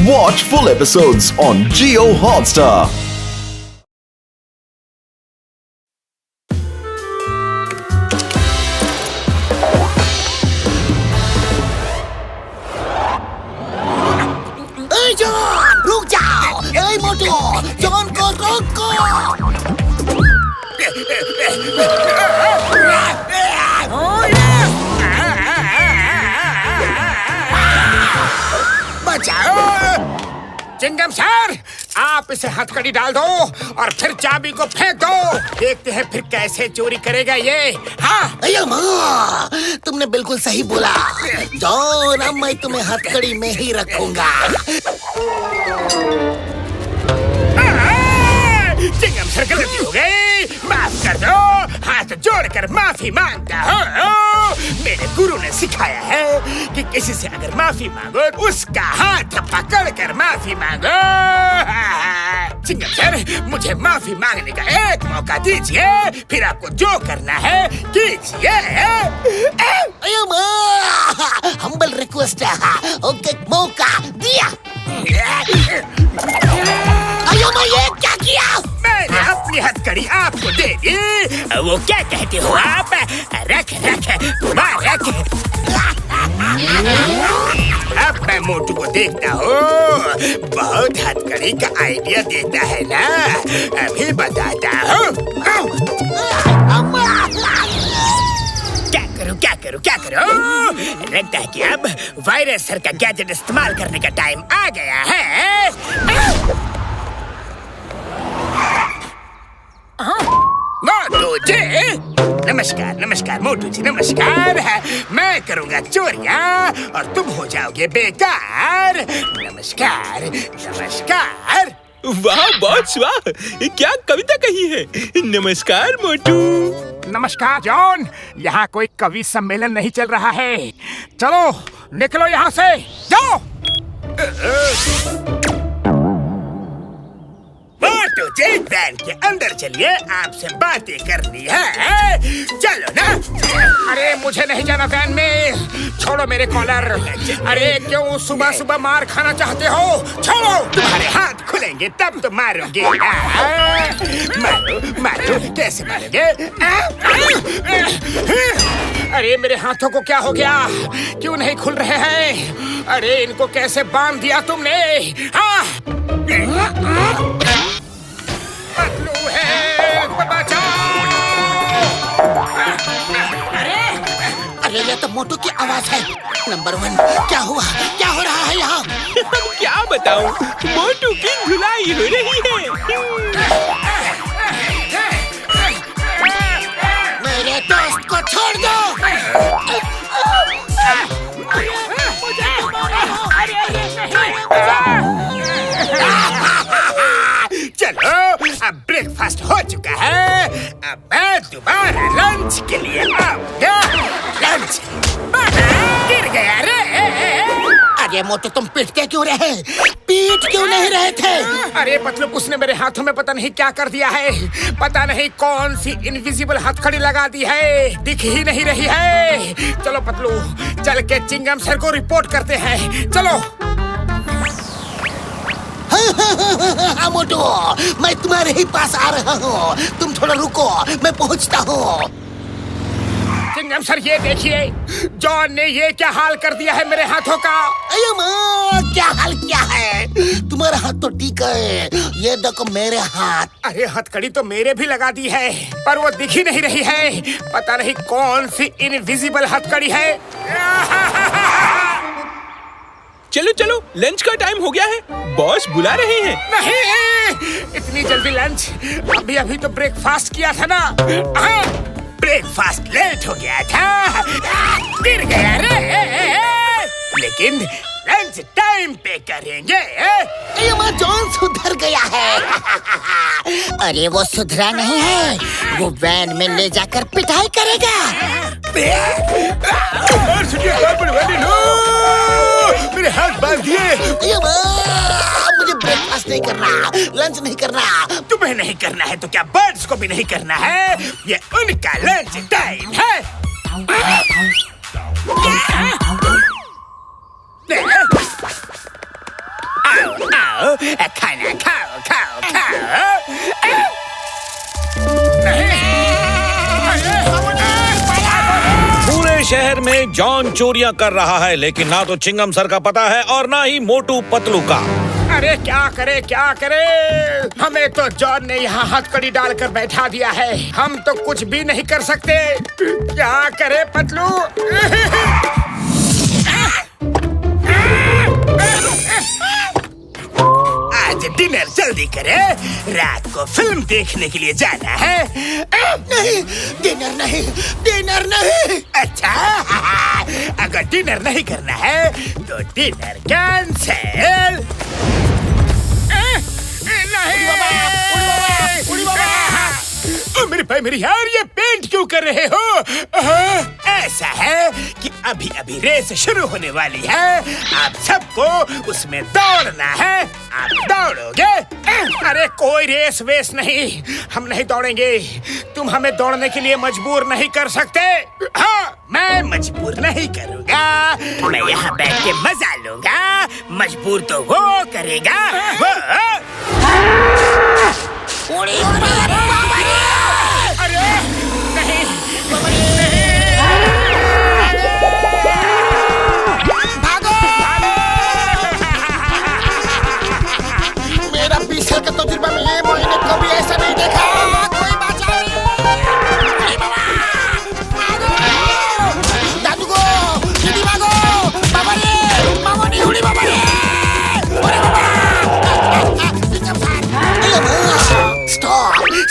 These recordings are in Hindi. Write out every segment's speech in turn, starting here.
Watch full episodes on Jio Hotstar. John रुक जाओ। मोटू जॉन को रोको। बचाओ चिंगम सर, आप इसे हथकड़ी डाल दो और फिर चाबी को फेंक दो। देखते हैं फिर कैसे चोरी करेगा ये। हाँ अयो माँ, तुमने बिल्कुल सही बोला जॉन। अब मैं तुम्हें हथकड़ी में ही रखूंगा। चिंगम सर, गलती हो गई, माफ कर दो। हाथ जोड़कर माफी मांगता हूँ। मेरे गुरु ने सिखाया है कि किसी से अगर माफी मांगो उसका हाथ पकड़कर माफी मांगो। चिंगम सर, मुझे माफी मांगने का एक मौका दीजिए, फिर आपको जो करना है कीजिए। अयो माँ, हम्बल रिक्वेस्ट है। ओके, मौका दिया। अयो माँ, ये क्या किया? मैंने अपनी हथकड़ी आपको दे दी। वो क्या कहते हो आप? रख रख। अब मैं मोटू को देखता हूँ, बहुत हथकड़ी का आइडिया देता है ना। अभी बताता हूँ। क्या करूँ? लगता है कि अब वायरस सर का गैजेट इस्तेमाल करने का टाइम आ गया है। मोटू जी नमस्कार मोटू जी नमस्कार। मैं करूँगा चोरियाँ और तुम हो जाओगे बेकार। नमस्कार। वाह बॉस वाह, क्या कविता कही है। नमस्कार मोटू। नमस्कार जॉन, यहाँ कोई कवि सम्मेलन नहीं चल रहा है। चलो निकलो यहाँ से, जाओ। मोटू जी, वैन के अंदर चलिए, आपसे बातें करनी है। चलो ना। अरे मुझे नहीं जाना वैन में, छोड़ो मेरे कॉलर। अरे क्यों सुबह मार खाना चाहते हो? छोड़ो, तुम्हारे हाथ खुलेंगे तब तो मारोगे। मारो कैसे मारोगे? अरे मेरे हाथों को क्या हो गया? क्यों नहीं खुल रहे हैं? अरे इनको कैसे बांध दिया तुमने? हाँ पतलू है, बचाओ। अरे ये तो मोटू की आवाज है। नंबर 1, क्या हुआ? क्या हो रहा है यहाँ? क्या बताऊं, मोटू की धुलाई हो रही है। मेरे दोस्त को छोड़ दो। चलो, अब ब्रेकफास्ट हो चुका है। अब मैं दोबारा लंच के लिए आऊंगा। लंच गिर गया रे। अरे मोटू, तुम पीटते क्यों रहे? पीट क्यों नहीं रहे थे? अरे पतलू, उसने मेरे हाथों में पता नहीं क्या कर दिया है। पता नहीं कौन सी इनविजिबल हथकड़ी लगा दी है, दिख ही नहीं रही है। चलो पतलू, चल के चिंगम सर को रिपोर्ट करते हैं। चलो। हाँ मोटू, मैं तुम्हारे ही पास आ रहा हूँ। तुम थोड़ा रुको, मैं पहुँचता हूँ। चिंगम सर, ये देखिए, जॉन ने ये क्या हाल कर दिया है मेरे हाथों का। अयो माँ, क्या हाल किया है? तुम्हारा हाथ तो ठीक है, ये देखो मेरे हाथ। अरे हथकड़ी तो मेरे भी लगा दी है, पर वो दिख ही नहीं रही है। पता नहीं कौन सी इनविजिबल हथकड़ी है। चलो, लंच का टाइम हो गया है, बॉस बुला रहे हैं। नहीं, इतनी जल्दी लंच? अभी तो ब्रेकफास्ट किया था ना। ब्रेकफास्ट लेट हो गया था, गिर गया रे। लेकिन लंच टाइम पे करेंगे। अरे माँ, जॉन सुधर गया है। अरे वो सुधरा नहीं है, वो वैन में ले जाकर पिटाई करेगा। मेरे हाथ बांध दिए। मुझे ब्रेकफास्ट नहीं करना, लंच नहीं करना। तुम्हें नहीं करना है तो क्या बर्ड्स को भी नहीं करना है? ये उनका लंच टाइम है। खाओ खाना खाओ खाओ खाओ। पूरे शहर में जॉन चोरियां कर रहा है, लेकिन ना तो चिंगम सर का पता है और ना ही मोटू पतलू का। अरे क्या करे, हमें तो जॉन ने यहाँ हथकड़ी डालकर बैठा दिया है। हम तो कुछ भी नहीं कर सकते। क्या करे पतलू? आज डिनर जल्दी करे, रात को फिल्म देखने के लिए जाना है। नहीं, डिनर नहीं। अच्छा, अगर डिनर नहीं करना है तो डिनर कैंसिल। मेरे भाई मेरी यार, ये पेंट क्यों कर रहे हो? ऐसा है कि अभी अभी रेस शुरू होने वाली है। आप सबको उसमें दौड़ना है। आप दौड़ोगे? अरे कोई रेस वेस नहीं, हम नहीं दौड़ेंगे। तुम हमें दौड़ने के लिए मजबूर नहीं कर सकते। हाँ, मैं मजबूर नहीं करूँगा। मैं यहाँ बैठ के मजा लूंगा। मजबूर तो वो करेगा। अरे नहीं, भागो! मेरा 20 साल का तजुर्बा में ये मैंने कभी ऐसा नहीं देखा। कोई बचाओ! दादू को दीदी भागो! बाबा रे, मामा ने उड़ी बाबा रे! अरे बाबा!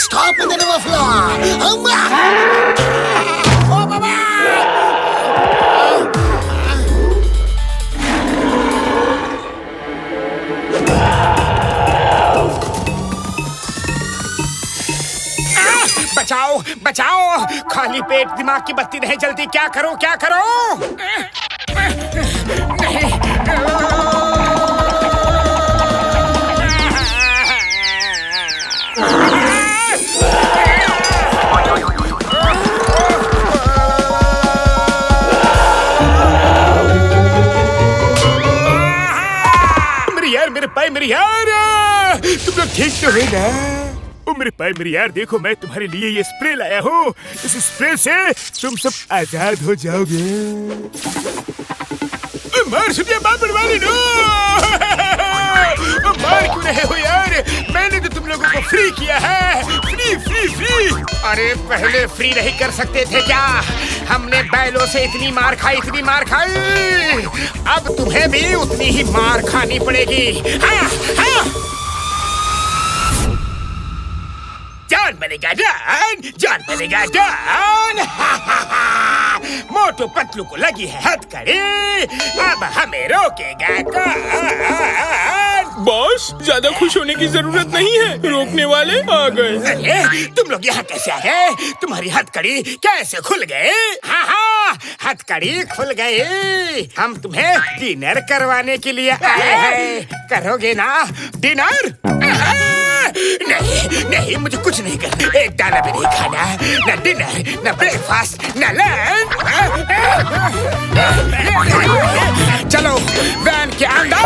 Stop in the river floor! Oh बाबा! बचाओ! खाली पेट दिमाग की बत्ती नहीं जलती। क्या करो? मेरी यार, तुम लोग ठीक तो है ना? ओ मेरे भाई मेरी यार, देखो मैं तुम्हारे लिए ये स्प्रे लाया हूँ। इस स्प्रे से तुम सब आजाद हो जाओगे। मार सुनिए बाबर वाली नो! मार क्यों रहे हो यार? मैंने तो तुम लोगों को फ्री किया है। फ्री। अरे पहले फ्री नहीं कर सकते थे क्या? हमने बैलों से इतनी मार खाई। अब तुम्हें भी उतनी ही मार खानी पड़ेगी। हाँ। जॉन बनेगा डॉन। मोटू पतलू को लगी है हथकड़ी, अब हमें रोकेगा कौन? बॉस, ज्यादा खुश होने की जरूरत नहीं है, रोकने वाले आ गए। अरे तुम लोग यहाँ कैसे आ गए? तुम्हारी हथकड़ी कैसे खुल गए? हाँ, हथकड़ी खुल गई। हम तुम्हें डिनर करवाने के लिए आए हैं। करोगे ना डिनर? नहीं, मुझे कुछ नहीं करना। एक दाना भी नहीं खाना, न डिनर, न ब्रेकफास्ट, न लंच। चलो वैन के अंदर।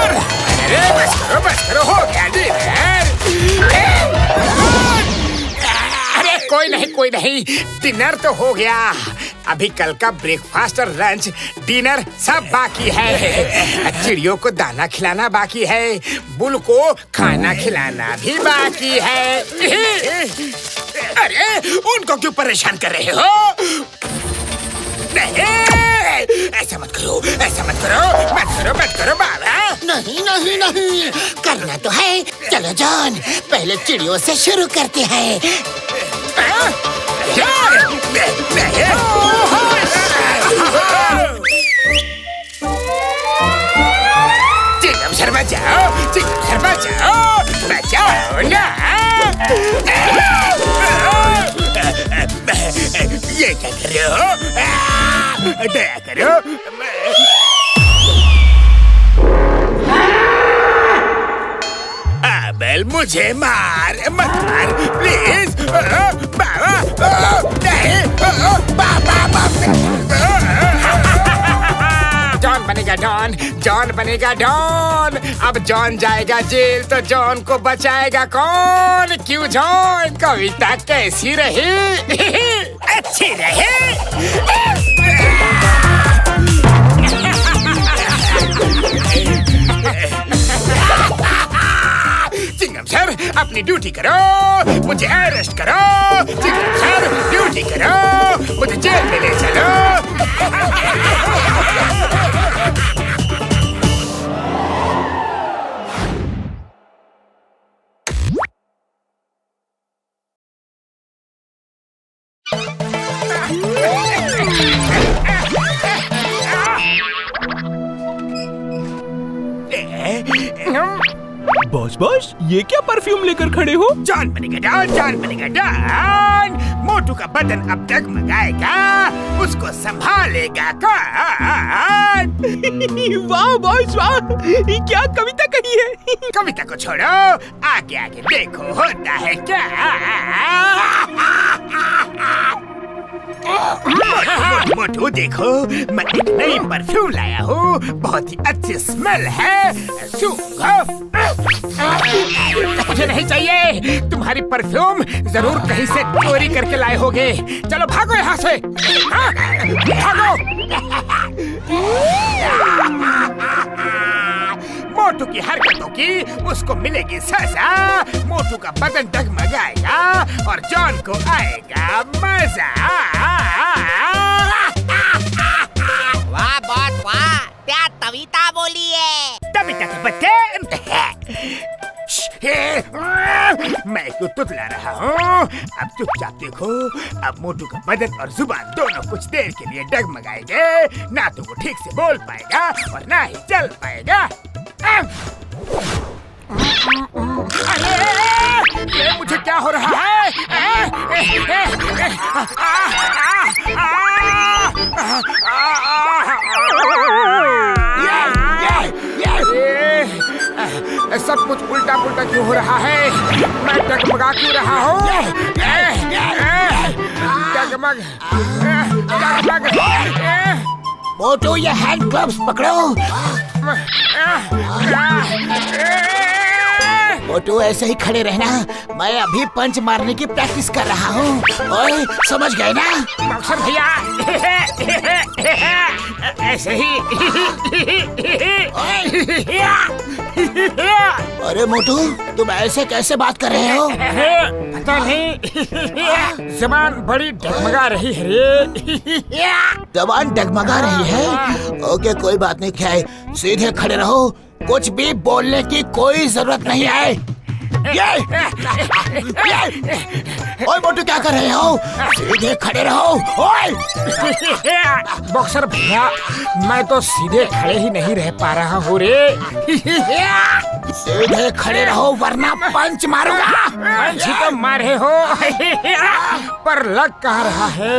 अरे बस करो, हो गया डिनर। अरे कोई नहीं, डिनर तो हो गया। अभी कल का ब्रेकफास्ट और लंच, डिनर सब बाकी है। चिड़ियों को दाना खिलाना बाकी है, बुल को खाना खिलाना भी बाकी है। अरे उनको क्यों परेशान कर रहे हो? नहीं, ऐसा मत करो बाबा। नहीं, करना तो है। चलो जॉन, पहले चिड़ियों से शुरू करते हैं। चिंगम सर बचाओ ना। ये क्या कर रहे हो? दया करो। बेल मुझे मत मार प्लीज। बाबा नहीं। जॉन बनेगा डॉन, जॉन बनेगा डॉन। अब जॉन जाएगा जेल तो जॉन को बचाएगा कौन? क्यों जॉन? कविता कैसी रही? अच्छी रही? चिंगम सर अपनी ड्यूटी करो, मुझे अरेस्ट करो। चिंगम सर ड्यूटी करो, मुझे जेल में ले चलो। बॉस बॉस, ये क्या परफ्यूम लेकर खड़े हो? जॉन बनेगा डॉन, जॉन बनेगा डॉन। मोटू का बदन अब डगमगाएगा, उसको संभालेगा कौन? वाह बॉस वाह, ये क्या कविता कही है? कविता को छोड़ो, आगे आगे देखो होता है क्या। मोटू देखो, मैं एक नई परफ्यूम लाया हूँ, बहुत ही अच्छी स्मेल है। मुझे नहीं चाहिए तुम्हारी परफ्यूम, जरूर कहीं से चोरी करके लाए होगे। चलो भागो यहाँ से, हाँ? भागो। मोटू की हरकतों की उसको मिलेगी सजा। मोटू का बदन डगमगाएगा और जॉन को आएगा मजा। वाह बॉस वाह, क्या कविता बोली है। कविता के बच्चे, मैं तो तुतला रहा हूँ। अब चुपचाप देखो, अब मोटू का बदन और जुबान दोनों कुछ देर के लिए डगमगाएंगे। ना तो वो ठीक से बोल पाएगा और ना ही चल पाएगा। ये मुझे क्या हो रहा है? सब कुछ उल्टा पुल्टा क्यों हो रहा है? मैं डगमगा क्यों रहा हूँ? डगमग डगमग। मोटू ये हैंड ग्लव्स पकड़ो। मोटू ऐसे ही खड़े रहना, मैं अभी पंच मारने की प्रैक्टिस कर रहा हूँ। ओए समझ गए ना? बॉक्सर भैया ऐसे ही। अरे मोटू, तुम ऐसे कैसे बात कर रहे हो? पता नहीं, जबान बड़ी डगमगा रही है रे। जबान डगमगा रही है? ओके कोई बात नहीं, क्या है, सीधे खड़े रहो, कुछ भी बोलने की कोई जरूरत नहीं है। ओए मोटू क्या कर रहे हो? सीधे खड़े रहो। ओए बॉक्सर भैया, मैं तो सीधे खड़े ही नहीं रह पा रहा हूँ रे। सीधे खड़े रहो वरना पंच मारूंगा। पंच ही तो मारे हो, पर लग कहाँ रहा है?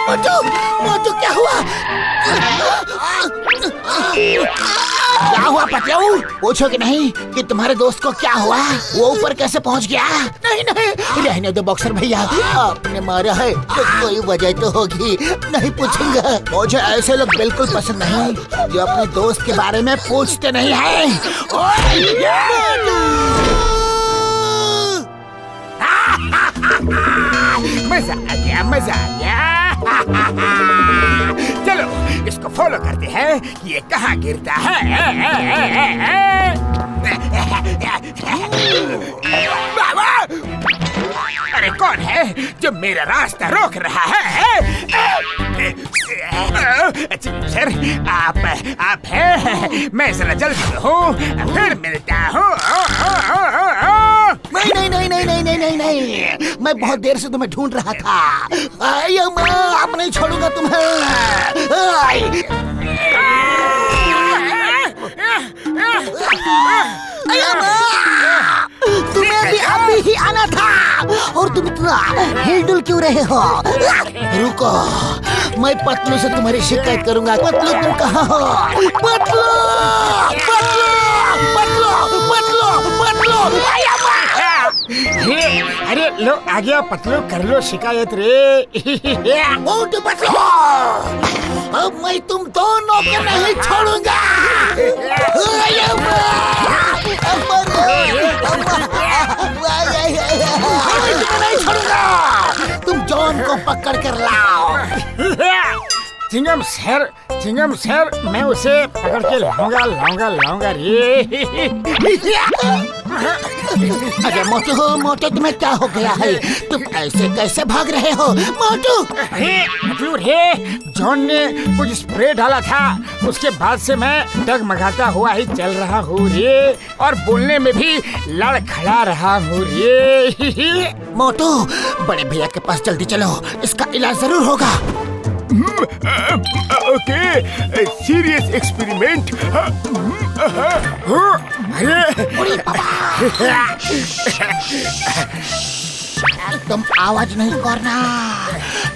मोटू, मोटू क्या हुआ? क्या हुआ पतलू? पूछोगे नहीं कि तुम्हारे दोस्त को क्या हुआ? वो ऊपर कैसे पहुंच गया? नहीं नहीं, रहने दो बॉक्सर भैया, आपने मारा है तो कोई वजह तो होगी, नहीं पूछूंगा। मुझे ऐसे लोग बिल्कुल पसंद नहीं जो अपने दोस्त के बारे में पूछते नहीं है। मजा आ गया, मजा आ गया। चलो इसको फॉलो करते हैं कि ये कहाँ गिरता है। अरे कौन है जो मेरा रास्ता रोक रहा है? सर आप हैं? मैं जरा जल्दी में हूँ, फिर मिलता हूँ। नहीं नहीं नहीं नहीं नहीं नहीं नहीं, मैं बहुत देर से तुम्हें ढूंढ रहा था। मैं अब नहीं छोड़ूंगा तुम्हें। तुम्हें भी अभी ही आना था और तुम इतना हिलडुल क्यों रहे हो? रुको, मैं पतलू से तुम्हारी शिकायत करूंगा। पतलू तुम कहाँ हो? पतलू पतलू पतलू पतलू पतलू अरे लो आ गया पतलू, कर लो शिकायत रे। मोटू पतलू, अब मैं तुम दोनों को नहीं छोड़ूंगा। नहीं छोड़ूंगा, तुम जॉन को पकड़ कर लाओ। चिंगम सर, मैं उसे पकड़ के लाऊंगा रे। अरे मोटू तुम्हें क्या हो गया है? तुम ऐसे कैसे भाग रहे हो मोटू? पतलू रे, जॉन ने कुछ स्प्रे डाला था, उसके बाद से मैं डगमगाता हुआ ही चल रहा हूँ रे, और बोलने में भी लड़खड़ा रहा हूँ रे। मोटू, बड़े भैया के पास जल्दी चलो, इसका इलाज जरूर होगा। Okay, serious experiment. तुम आवाज नहीं करना,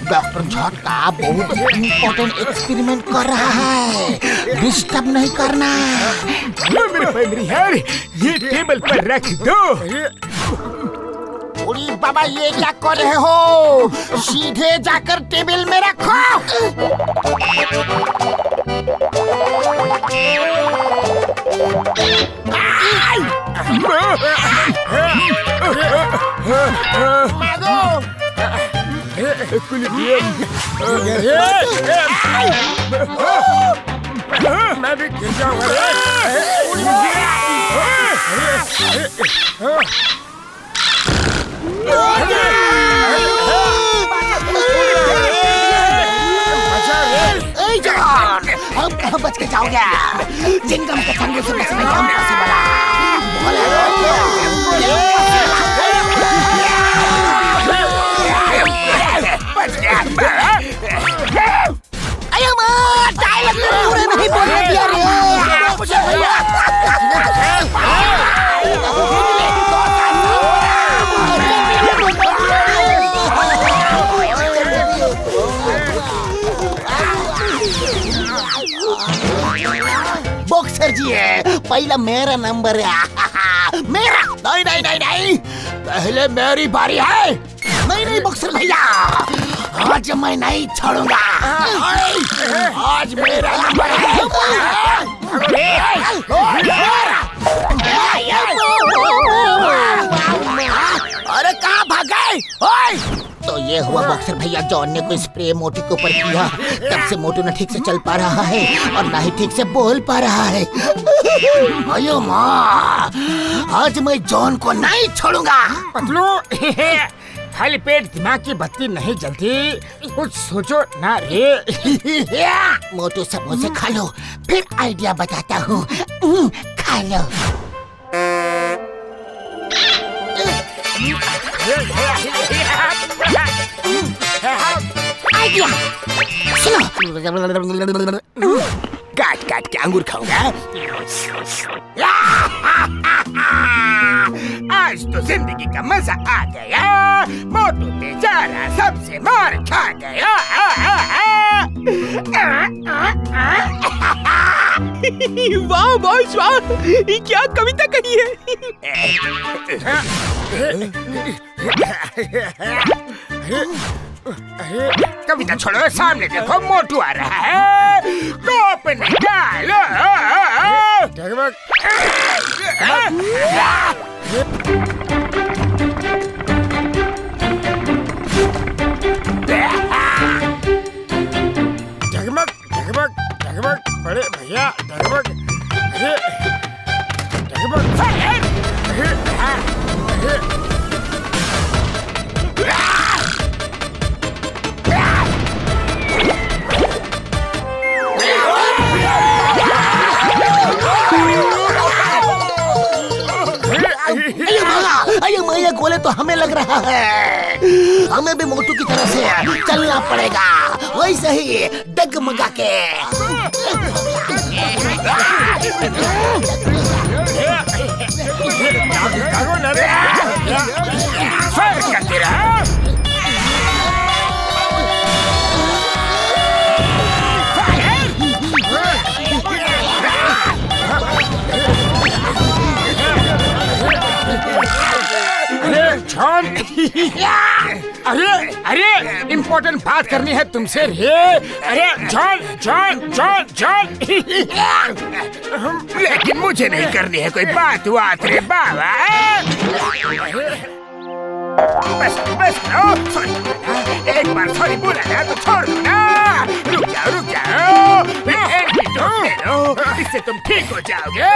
डॉक्टर झटका बहुत इम्पोर्टेंट एक्सपेरिमेंट कर रहा है, डिस्टर्ब नहीं करना। मेरे यार, ये टेबल पर रख दो। उड़ी बाबा, ये क्या कर रहे हो? सीधे जाकर टेबल में रखो। मैं भी गिर जाऊंगा। हम कहाँ बच के जाओगे? चिंगम के फंदे से बचना इम्पॉसिबल है। अयो माँ, डायलॉग पूरे नहीं बोलने दिया रे। बॉक्सर जी है, पहला मेरा नंबर है। मेरा नहीं, पहले मेरी बारी है। नहीं बॉक्सर भैया, आज मैं नहीं छोड़ूंगा। आज मेरा नंबर है। अरे कहाँ भाग गए? तो ये हुआ बॉक्सर भैया, जॉन ने कोई स्प्रे मोटू के ऊपर किया, तब से मोटू न ठीक से चल पा रहा है और न ही ठीक से बोल पा रहा है। अयो माँ, आज मैं जॉन को नहीं छोड़ूंगा। पतलू, खाली पेट दिमाग की बत्ती नहीं जलती, कुछ सोचो ना रे। मोटू समोसे खा लो, फिर आइडिया बताता हूँ। खा लो। आइडिया सुनो। काट के अंगूर खाऊंगा। आज तो जिंदगी का मजा आ गया। मोटू बेचारा सबसे मार खा गया। वाह बॉस वाह, ये क्या कविता कही है। कविता छोड़ो, सामने देखो मोटू आ रहा है। टोप निकालो। जगमग जगमग जगमग, बड़े भैया जगमग। जगमग अयो मैया, गोले तो हमें लग रहा है। हमें भी मोटू की तरह से चलना पड़ेगा, वैसे ही डगमगा के। जॉन अरे अरे इम्पोर्टेंट बात करनी है तुमसे रे। अरे जॉन जॉन जॉन जॉन लेकिन मुझे नहीं करनी है कोई बात रे बाबा। बस बस करो, सॉरी एक बार सॉरी बोला ना तो छोड़ दो ना। रुक जाओ एंटीडोट ले लो, इससे तुम ठीक हो जाओगे।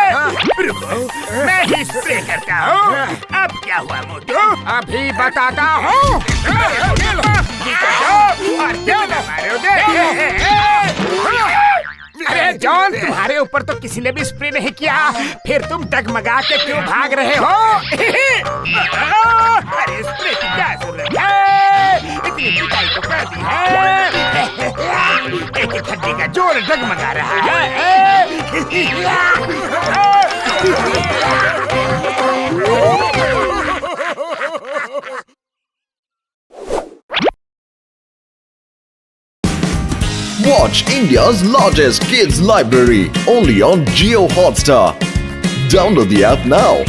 रुको मैं ही स्प्रे करता हूँ। अब क्या हुआ मोटू? अभी बताता हूँ। और क्या मारोगे? अरे जॉन तुम्हारे ऊपर तो किसी ने भी स्प्रे नहीं किया, फिर तुम डगमगा के क्यों भाग रहे हो? अरे स्प्रे की क्या जरूरत है? इतनी पिटाई तो कर दी है। एक हड्डी का जोड़ डगमगा रहा है। Watch India's largest kids library only on Jio Hotstar. Download the app now.